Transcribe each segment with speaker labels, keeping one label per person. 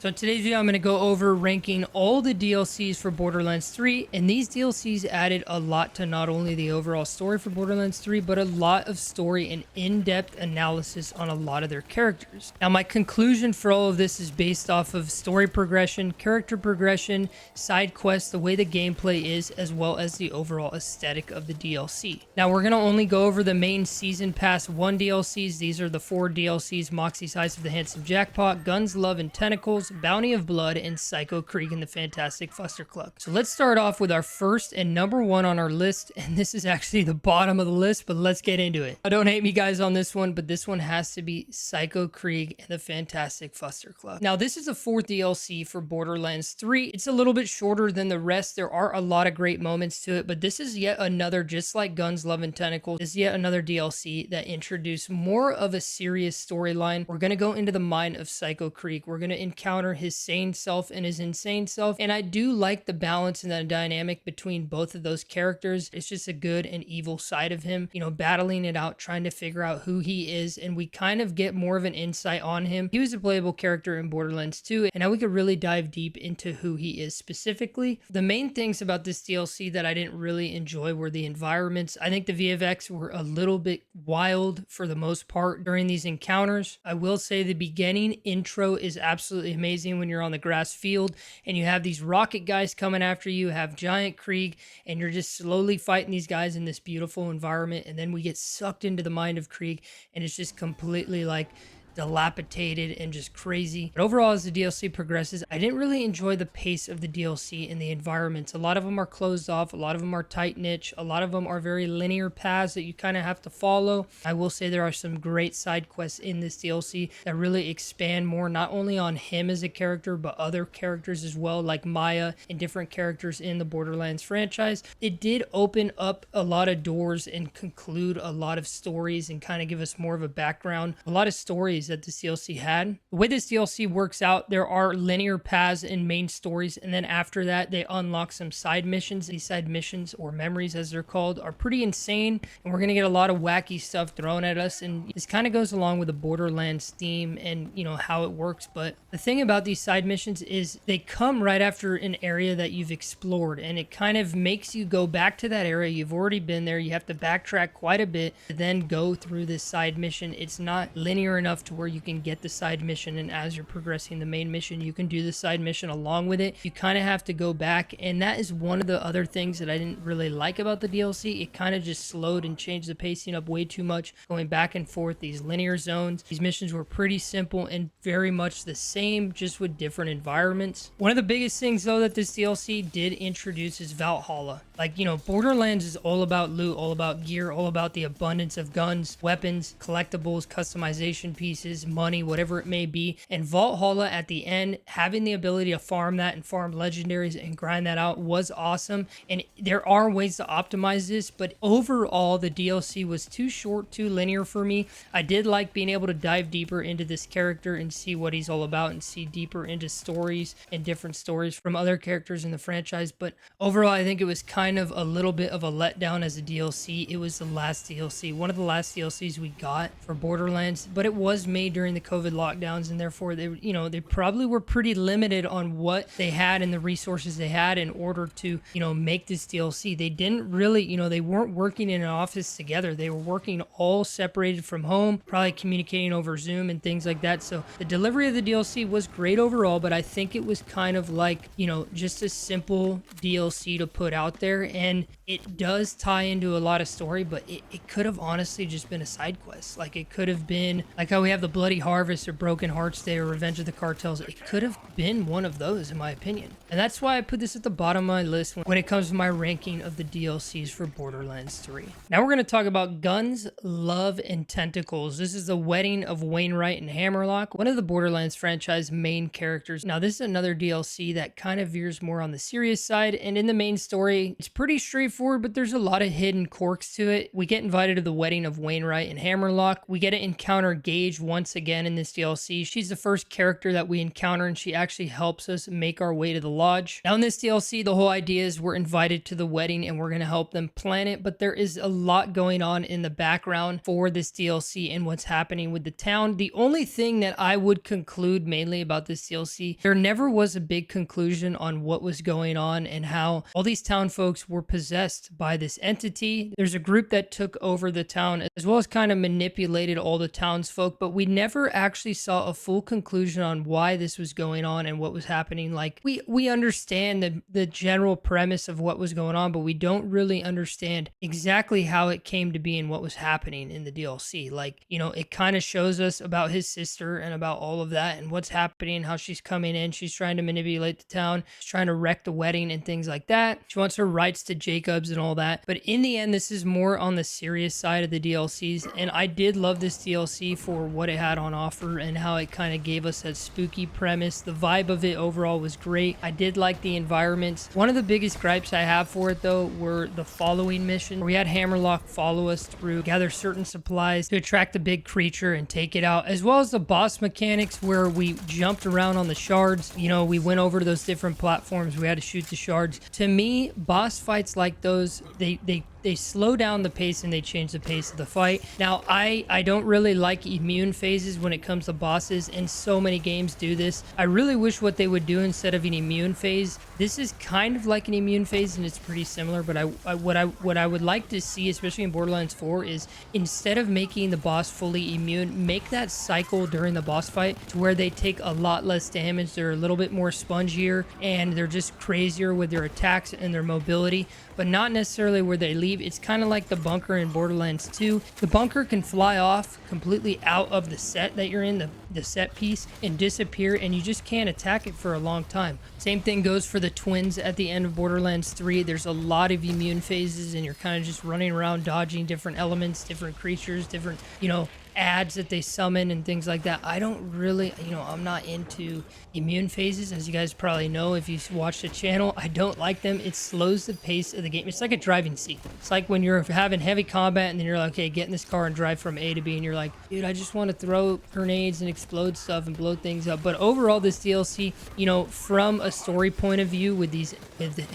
Speaker 1: So in today's video, I'm going to go over ranking all the DLCs for Borderlands 3, and these DLCs added a lot to not only the overall story for Borderlands 3, but a lot of story and in-depth analysis on a lot of their characters. Now, my conclusion for all of this is based off of story progression, character progression, side quests, the way the gameplay is, as well as the overall aesthetic of the DLC. Now, we're going to only go over the main Season Pass 1 DLCs. These are the 4 DLCs: Moxie's Heist of the Handsome Jackpot, Guns, Love, and Tentacles, Bouting of Blood, and Psycho Krieg and the Fantastic Fuster Club. So let's start off with our first and number 1 on our list, and this is actually the bottom of the list, but let's get into it. Don't hate me guys on this one, but this one has to be Psycho Krieg and the Fantastic Fuster Club. Now, this is the 4th DLC for Borderlands 3. It's a little bit shorter than the rest. There are a lot of great moments to it, but this is yet another, just like Guns, Love, and Tentacles, is yet another DLC that introduced more of a serious storyline. We're going to go into the mind of Psycho Krieg. We're going to encounter his sane self and his insane self, and I do like the balance and the dynamic between both of those characters. It's just a good and evil side of him, you know, battling it out, trying to figure out who he is, and we kind of get more of an insight on him. He was a playable character in Borderlands 2, and now we could really dive deep into who he is specifically. The main things about this DLC that I didn't really enjoy were the environments. I think the VFX were a little bit wild for the most part during these encounters. I will say the beginning intro is absolutely amazing when you're on the grass field and you have these rocket guys coming after you, have Giant Krieg, and you're just slowly fighting these guys in this beautiful environment, and then we get sucked into the mind of Krieg, and it's just completely like dilapidated and just crazy. But overall, as the DLC progresses, I didn't really enjoy the pace of the DLC and the environments. A lot of them are closed off, a lot of them are tight niche, a lot of them are very linear paths that you kind of have to follow. I will say there are some great side quests in this DLC that really expand more, not only on him as a character, but other characters as well, like Maya and different characters in the Borderlands franchise. It did open up a lot of doors and conclude a lot of stories and kind of give us more of a background, a lot of stories that this DLC had. The way this DLC works out, there are linear paths and main stories, and then after that they unlock some side missions. These side missions, or memories as they're called, are pretty insane, and we're gonna get a lot of wacky stuff thrown at us, and this kind of goes along with the Borderlands theme and, you know, how it works. But the thing about these side missions is they come right after an area that you've explored, and it kind of makes you go back to that area. You've already been there, you have to backtrack quite a bit to then go through this side mission. It's not linear enough to where you can get the side mission, and as you're progressing the main mission, you can do the side mission along with it. You kind of have to go back, and that is one of the other things that I didn't really like about the DLC. It kind of just slowed and changed the pacing up way too much, going back and forth, these linear zones. These missions were pretty simple and very much the same, just with different environments. One of the biggest things though that this DLC did introduce is Valhalla. Like, you know, Borderlands is all about loot, all about gear, all about the abundance of guns, weapons, collectibles, customization pieces, money, whatever it may be. And Valhalla at the end, having the ability to farm that and farm legendaries and grind that out was awesome. And there are ways to optimize this, but overall the DLC was too short, too linear for me. I did like being able to dive deeper into this character and see what he's all about and see deeper into stories and different stories from other characters in the franchise. But overall, I think it was kind of a little bit of a letdown as a DLC. It was the last DLC, one of the last DLCs we got for Borderlands, but it was made during the COVID lockdowns, and therefore they, you know, they probably were pretty limited on what they had and the resources they had in order to, you know, make this DLC. They didn't really, you know, they weren't working in an office together. They were working all separated from home, probably communicating over Zoom and things like that. So the delivery of the DLC was great overall, but I think it was kind of like, you know, just a simple DLC to put out there, and it does tie into a lot of story, but it could have honestly just been a side quest. Like, it could have been like how we have the Bloody Harvest or Broken Hearts Day or Revenge of the Cartels. It could have been one of those, in my opinion. And that's why I put this at the bottom of my list when it comes to my ranking of the DLCs for Borderlands 3. Now we're going to talk about Guns, Love, and Tentacles. This is the wedding of Wainwright and Hammerlock, one of the Borderlands franchise main characters. Now this is another DLC that kind of veers more on the serious side, and in the main story, It's pretty straightforward, but there's a lot of hidden quirks to it. We get invited to the wedding of Wainwright and Hammerlock. We get to encounter Gage once again in this DLC. She's the first character that we encounter, and she actually helps us make our way to the lodge. Now in this DLC, the whole idea is we're invited to the wedding and we're going to help them plan it, but there is a lot going on in the background for this DLC and what's happening with the town. The only thing that I would conclude mainly about this DLC, there never was a big conclusion on what was going on and how all these town folks were possessed by this entity. There's a group that took over the town as well as kind of manipulated all the townsfolk, but we never actually saw a full conclusion on why this was going on and what was happening. Like we understand the general premise of what was going on, but we don't really understand exactly how it came to be and what was happening in the DLC. Like, you know, it kind of shows us about his sister and about all of that and what's happening, how she's coming in, she's trying to manipulate the town, she's trying to wreck the wedding and things like that. She wants her rights to Jacobs and all that. But in the end, this is more on the serious side of the DLCs. And I did love this DLC for what it had on offer and how it kind of gave us that spooky premise. The vibe of it overall was great. I did like the environments. One of the biggest gripes I have for it though were the following mission. We had Hammerlock follow us through, gather certain supplies to attract a big creature and take it out, as well as the boss mechanics where we jumped around on the shards. You know, we went over to those different platforms. We had to shoot the shards. To me, boss fights like those, they slow down the pace and they change the pace of the fight. Now, I don't really like immune phases when it comes to bosses, and so many games do this. I really wish what they would do instead of an immune phase, this is kind of like an immune phase and it's pretty similar, but what I would like to see, especially in Borderlands 4, is instead of making the boss fully immune, make that cycle during the boss fight to where they take a lot less damage, they're a little bit more spongier, and they're just crazier with their attacks and their mobility, but not necessarily where they leave. It's kind of like the bunker in Borderlands 2. The bunker can fly off completely out of the set that you're in, the set piece, and disappear, and you just can't attack it for a long time. Same thing goes for the twins at the end of Borderlands 3. There's a lot of immune phases, and you're kind of just running around dodging different elements, different creatures, different, you know, ads that they summon and things like that. I don't really, you know, I'm not into immune phases, as you guys probably know if you've watched the channel. I don't like them. It slows the pace of the game. It's like a driving seat. It's like when you're having heavy combat and then you're like, okay, get in this car and drive from A to B, and you're like, dude, I just want to throw grenades and explode stuff and blow things up. But overall, this DLC, you know, from a story point of view, with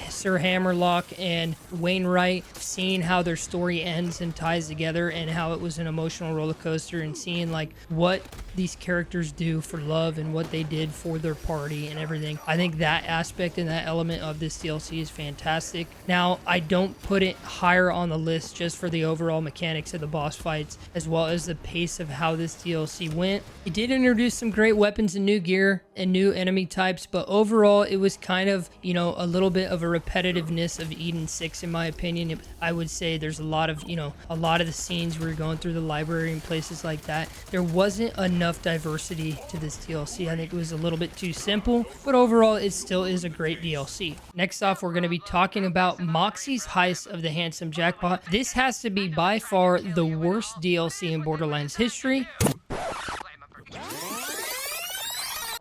Speaker 1: Sir Hammerlock and Wainwright, seeing how their story ends and ties together and how it was an emotional roller coaster, and seeing like what these characters do for love and what they did for their party and everything. I think that aspect and that element of this DLC is fantastic. Now, I don't put it higher on the list just for the overall mechanics of the boss fights as well as the pace of how this DLC went. It did introduce some great weapons and new gear and new enemy types, but overall it was kind of, you know, a little bit of a repetitiveness of Eden 6 in my opinion. I would say there's a lot of, you know, a lot of the scenes where you're going through the library and places like that, there wasn't enough diversity to this DLC. I think it was a little bit too simple, but overall it still is a great DLC. Next off, we're going to be talking about Moxxi's heist of the Handsome Jackpot. This has to be by far the worst DLC in Borderlands history.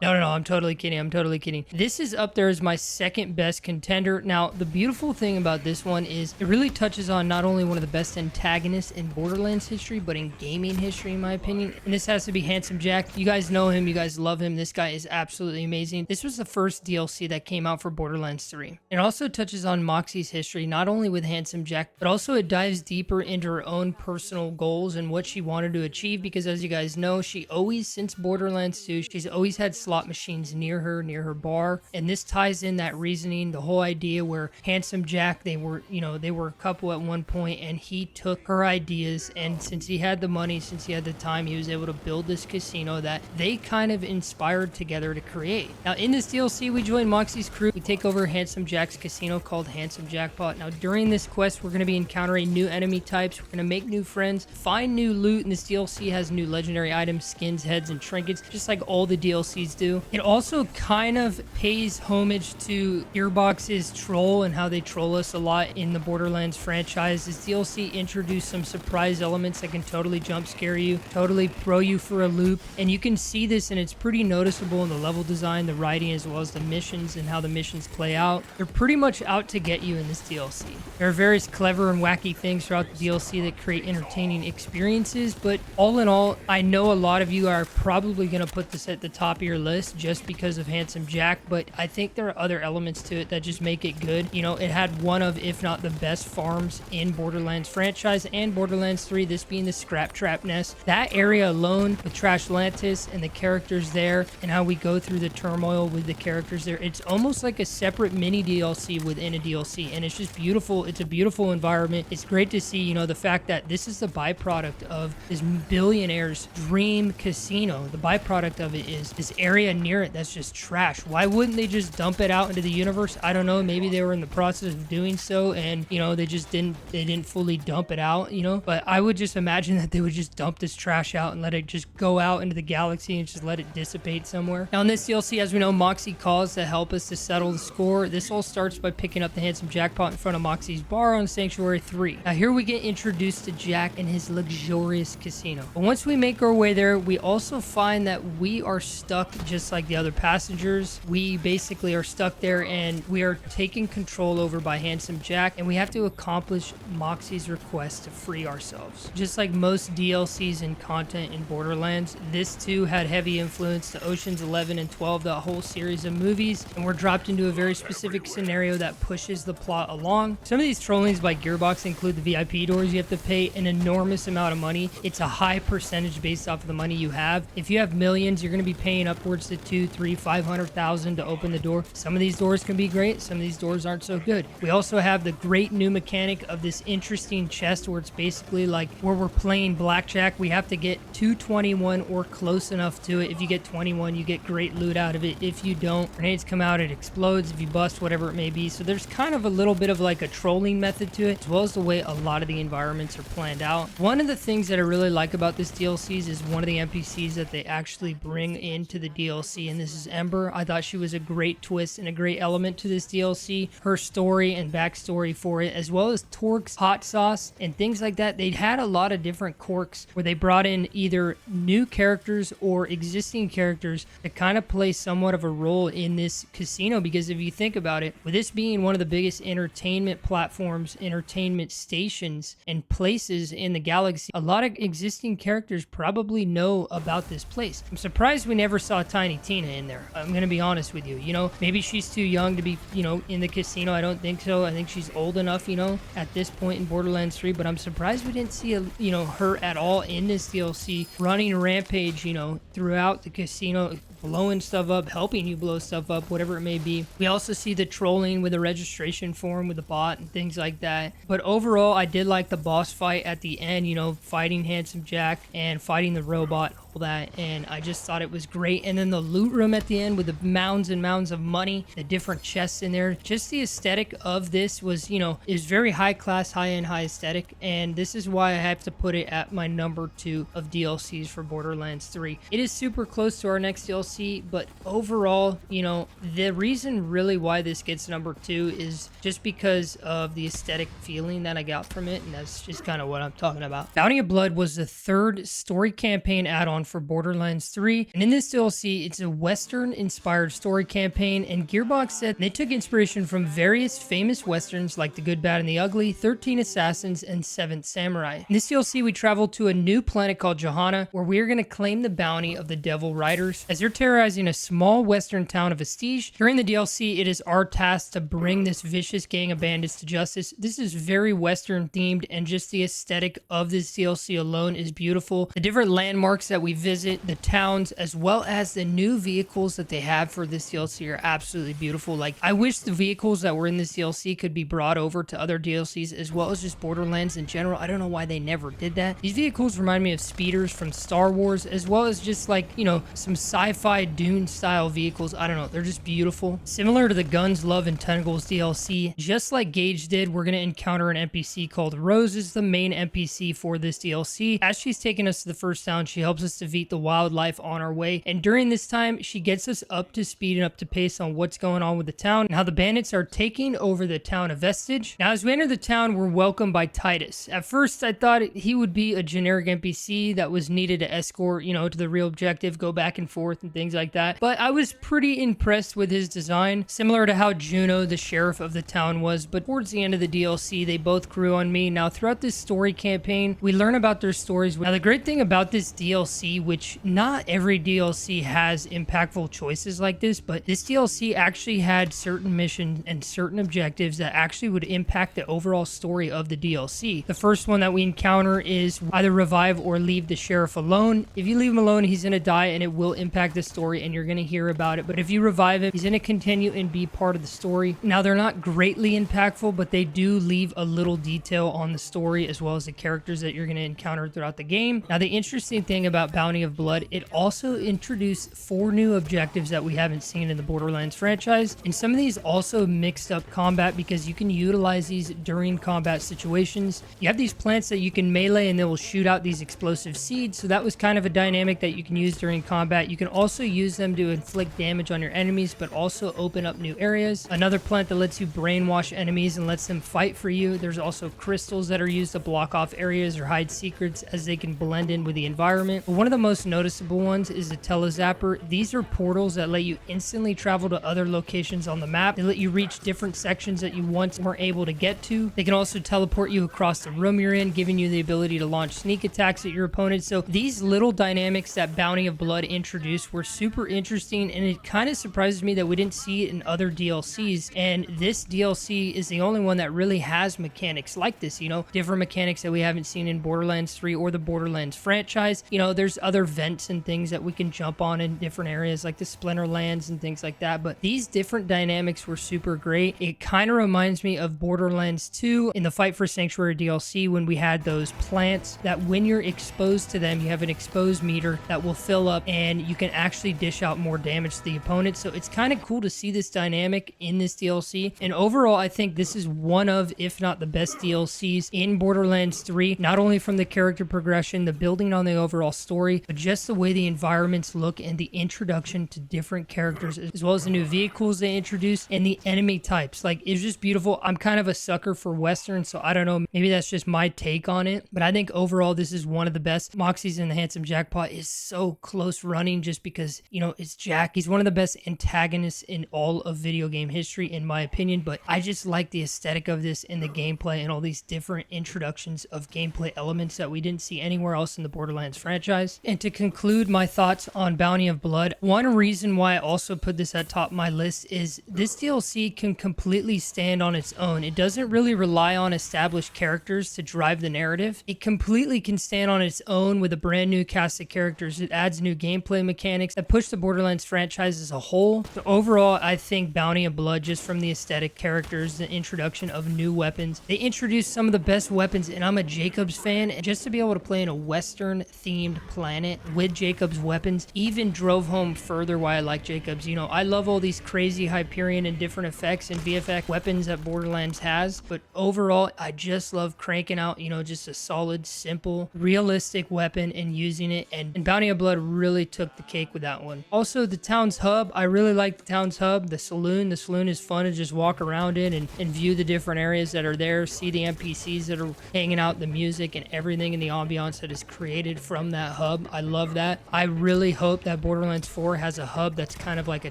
Speaker 1: No, I'm totally kidding. This is up there as my second best contender. Now, the beautiful thing about this one is it really touches on not only one of the best antagonists in Borderlands history, but in gaming history, in my opinion. And this has to be Handsome Jack. You guys know him. You guys love him. This guy is absolutely amazing. This was the first DLC that came out for Borderlands 3. It also touches on Moxxi's history, not only with Handsome Jack, but also it dives deeper into her own personal goals and what she wanted to achieve, because as you guys know, she always, since Borderlands 2, she's always had slot machines near her bar, and this ties in that reasoning, the whole idea where Handsome Jack, they were a couple at one point, and he took her ideas, and since he had the money, since he had the time, he was able to build this casino that they kind of inspired together to create. Now in this DLC, we join Moxxi's crew. We take over Handsome Jack's casino called Handsome Jackpot. Now during this quest, we're going to be encountering new enemy types, we're going to make new friends, find new loot, and this DLC has new legendary items, skins, heads, and trinkets, just like all the DLCs do. It also kind of pays homage to Gearbox's troll and how they troll us a lot in the Borderlands franchise. This DLC introduced some surprise elements that can totally jump scare you, totally throw you for a loop, and you can see this, and it's pretty noticeable in the level design, the writing, as well as the missions and how the missions play out. They're pretty much out to get you in this DLC. There are various clever and wacky things throughout the DLC that create entertaining experiences, but all in all, I know a lot of you are probably going to put this at the top of your list just because of Handsome Jack, but I think there are other elements to it that just make it good. You know, it had one of, if not the best farms in Borderlands franchise and Borderlands 3, this being the Scrap Trap Nest. That area alone with Trashlantis and the characters there and how we go through the turmoil with the characters there, it's almost like a separate mini DLC within a DLC, and it's just beautiful. It's a beautiful environment. It's great to see, you know, the fact that this is the byproduct of this billionaire's dream casino. The byproduct of it is this area near it that's just trash. Why wouldn't they just dump it out into the universe? I don't know. Maybe they were in the process of doing so, and you know, they didn't fully dump it out, you know. But I would just imagine that they would just dump this trash out and let it just go out into the galaxy and just let it dissipate somewhere. Now in this DLC, as we know, Moxie calls to help us to settle the score. This all starts by picking up the Handsome Jackpot in front of Moxie's bar on Sanctuary 3. Now here we get introduced to Jack and his luxurious casino. But once we make our way there, we also find that we are stuck just like the other passengers. We basically are stuck there, and we are taken control over by Handsome Jack, and we have to accomplish Moxie's request to free ourselves. Just like most DLCs and content in Borderlands, this too had heavy influence to Ocean's 11 and 12, the whole series of movies, and we're dropped into a very specific scenario that pushes the plot along. Some of these trollings by Gearbox include the VIP doors. You have to pay an enormous amount of money. It's a high percentage based off of the money you have. If you have millions, you're going to be paying upwards to 2, 3, 500,000 to open the door. Some of these doors can be great. Some of these doors aren't so good. We also have the great new mechanic of this interesting chest where it's basically like where we're playing blackjack. We have to get 221 or close enough to it. If you get 21, you get great loot out of it. If you don't, grenades come out, it explodes. If you bust, whatever it may be. So there's kind of a little bit of like a trolling method to it, as well as the way a lot of the environments are planned out. One of the things that I really like about this DLCs is one of the NPCs that they actually bring into the DLC, and this is Ember. I thought she was a great twist and a great element to this DLC. Her story and backstory for it, as well as Torque's hot sauce and things like that. They had a lot of different quirks where they brought in either new characters or existing characters that kind of play somewhat of a role in this casino, because if you think about it, with this being one of the biggest entertainment platforms, entertainment stations and places in the galaxy, a lot of existing characters probably know about this place. I'm surprised we never saw Tiny Tina in there. I'm gonna be honest with you. You know, maybe she's too young to be, you know, in the casino. I don't think so. I think she's old enough, you know, at this point in Borderlands 3, but I'm surprised we didn't see, you know, her at all in this DLC running a rampage, you know, throughout the casino, blowing stuff up, helping you blow stuff up, whatever it may be. We also see the trolling with the registration form with the bot and things like that. But overall, I did like the boss fight at the end, you know, fighting Handsome Jack and fighting the robot, all that, and I just thought it was great. And then the loot room at the end with the mounds and mounds of money, the different chests in there, just the aesthetic of this was, you know, is very high class, high end, high aesthetic, and this is why I have to put it at my number 2 of DLCs for Borderlands 3. It is super close to our next DLC, but overall, you know, the reason really why this gets number 2 is just because of the aesthetic feeling that I got from it, and that's just kind of what I'm talking about. Bouting of Blood was the 3rd story campaign add-on for Borderlands 3, and in this DLC, it's a Western-inspired story campaign, and Gearbox said they took inspiration from various famous Westerns like The Good, Bad, and the Ugly, 13 Assassins, and 7th Samurai. In this DLC, we travel to a new planet called Johanna, where we are going to claim the bounty of the Devil Riders, as they're terrorizing a small western town of Vestige. During the DLC, it is our task to bring this vicious gang of bandits to justice. This is very Western themed, and just the aesthetic of this DLC alone is beautiful. The different landmarks that we visit, the towns, as well as the new vehicles that they have for this DLC are absolutely beautiful. Like, I wish the vehicles that were in this DLC could be brought over to other DLCs, as well as just Borderlands in general. I don't know why they never did that. These vehicles remind me of speeders from Star Wars, as well as just like, you know, some sci-fi sci-fi dune style vehicles. I don't know, they're just beautiful. Similar to the Guns, Love, and Tentacles DLC, just like Gage did, we're going to encounter an NPC called Rose is the main NPC for this DLC. As she's taking us to the first town, she helps us defeat the wildlife on our way, and during this time, she gets us up to speed and up to pace on what's going on with the town and how the bandits are taking over the town of Vestige. Now, as we enter the town, we're welcomed by Titus. At first, I thought he would be a generic NPC that was needed to escort, you know, to the real objective, go back and forth and things like that, but I was pretty impressed with his design, similar to how Juno, the sheriff of the town, was. But towards the end of the DLC, they both grew on me. Now, throughout this story campaign, we learn about their stories. Now, the great thing about this DLC, which not every DLC has impactful choices like this, but this DLC actually had certain missions and certain objectives that actually would impact the overall story of the DLC. The first one that we encounter is either revive or leave the sheriff alone. If you leave him alone, he's going to die and it will impact the story and you're going to hear about it. But if you revive him, he's going to continue and be part of the story. Now, they're not greatly impactful, but they do leave a little detail on the story as well as the characters that you're going to encounter throughout the game. Now, the interesting thing about Bouting of Blood, it also introduced 4 new objectives that we haven't seen in the Borderlands franchise. And some of these also mixed up combat because you can utilize these during combat situations. You have these plants that you can melee and they will shoot out these explosive seeds. So that was kind of a dynamic that you can use during combat. You can also use them to inflict damage on your enemies, but also open up new areas. Another plant that lets you brainwash enemies and lets them fight for you. There's also crystals that are used to block off areas or hide secrets as they can blend in with the environment. But one of the most noticeable ones is the Telezapper. These are portals that let you instantly travel to other locations on the map. They let you reach different sections that you once weren't able to get to. They can also teleport you across the room you're in, giving you the ability to launch sneak attacks at your opponent. So these little dynamics that Bouting of Blood introduced were super interesting, and it kind of surprises me that we didn't see it in other DLCs. And this DLC is the only one that really has mechanics like this, you know, different mechanics that we haven't seen in Borderlands 3 or the Borderlands franchise. You know, there's other vents and things that we can jump on in different areas like the Splinterlands and things like that, but these different dynamics were super great. It kind of reminds me of Borderlands 2 in the Fight for Sanctuary DLC when we had those plants that when you're exposed to them, you have an exposed meter that will fill up and you can actually dish out more damage to the opponent. So it's kind of cool to see this dynamic in this DLC. And overall, I think this is one of, if not the best DLCs in Borderlands 3, not only from the character progression, the building on the overall story, but just the way the environments look and the introduction to different characters, as well as the new vehicles they introduced and the enemy types. Like, it's just beautiful. I'm kind of a sucker for Western, so I don't know, maybe that's just my take on it, but I think overall this is one of the best. Moxie's and the Handsome Jackpot is so close running just because, you know, it's Jack. He's one of the best antagonists in all of video game history, in my opinion, but I just like the aesthetic of this and the gameplay and all these different introductions of gameplay elements that we didn't see anywhere else in the Borderlands franchise. And to conclude my thoughts on Bouting of Blood, one reason why I also put this at top of my list is this DLC can completely stand on its own. It doesn't really rely on established characters to drive the narrative. It completely can stand on its own with a brand new cast of characters. It adds new gameplay mechanics that push the Borderlands franchise as a whole. So overall, I think Bouting of Blood, just from the aesthetic characters, the introduction of new weapons, they introduced some of the best weapons, and I'm a Jacobs fan, and just to be able to play in a Western themed planet with Jacobs weapons even drove home further why I like Jacobs. You know, I love all these crazy Hyperion and different effects and VFX weapons that Borderlands has, but overall, I just love cranking out, you know, just a solid, simple, realistic weapon and using it, and Bouting of Blood really took the cake with that one. Also, the town's hub, I really like the town's hub. The saloon is fun to just walk around in and view the different areas that are there, see the NPCs that are hanging out, the music and everything in the ambiance that is created from that hub. I love that. I really hope that Borderlands 4 has a hub that's kind of like a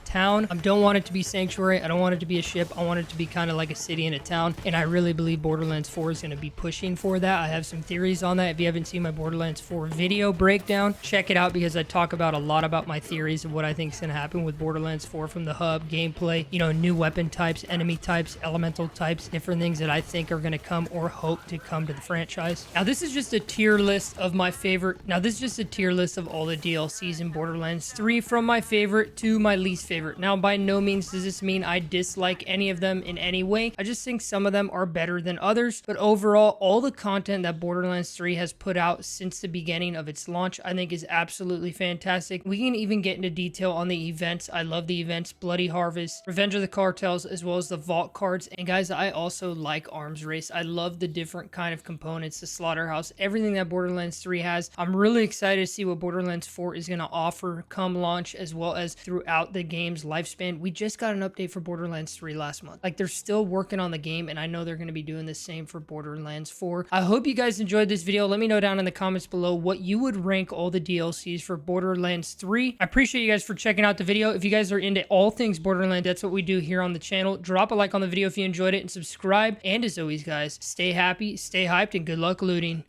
Speaker 1: town. I don't want it to be Sanctuary. I don't want it to be a ship. I want it to be kind of like a city and a town, and I really believe Borderlands 4 is going to be pushing for that. I have some theories on that. If you haven't seen my Borderlands 4 video breakdown, check it out because I talk about a lot about my theories of what I think is going to happen with Borderlands 4 from the hub, gameplay, you know, new weapon types, enemy types, elemental types, different things that I think are going to come or hope to come to the franchise. Now, this is just a tier list of my favorite. Now, this is just a tier list of all the DLCs in Borderlands 3 from my favorite to my least favorite. Now, by no means does this mean I dislike any of them in any way. I just think some of them are better than others, but overall, all the content that Borderlands 3 has put out since the beginning of its launch, I think is absolutely fantastic. We can even even get into detail on the events. I love the events, Bloody Harvest, Revenge of the Cartels, as well as the vault cards. And guys, I also like Arms Race. I love the different kind of components, the slaughterhouse, everything that Borderlands 3 has. I'm really excited to see what Borderlands 4 is going to offer come launch, as well as throughout the game's lifespan. We just got an update for Borderlands 3 last month. Like, they're still working on the game, and I know they're going to be doing the same for Borderlands 4. I hope you guys enjoyed this video. Let me know down in the comments below what you would rank all the DLCs for Borderlands 3. I appreciate you guys for checking out the video. If you guys are into all things Borderlands, that's what we do here on the channel. Drop a like on the video if you enjoyed it, and subscribe. And as always, guys, stay happy, stay hyped, and good luck looting.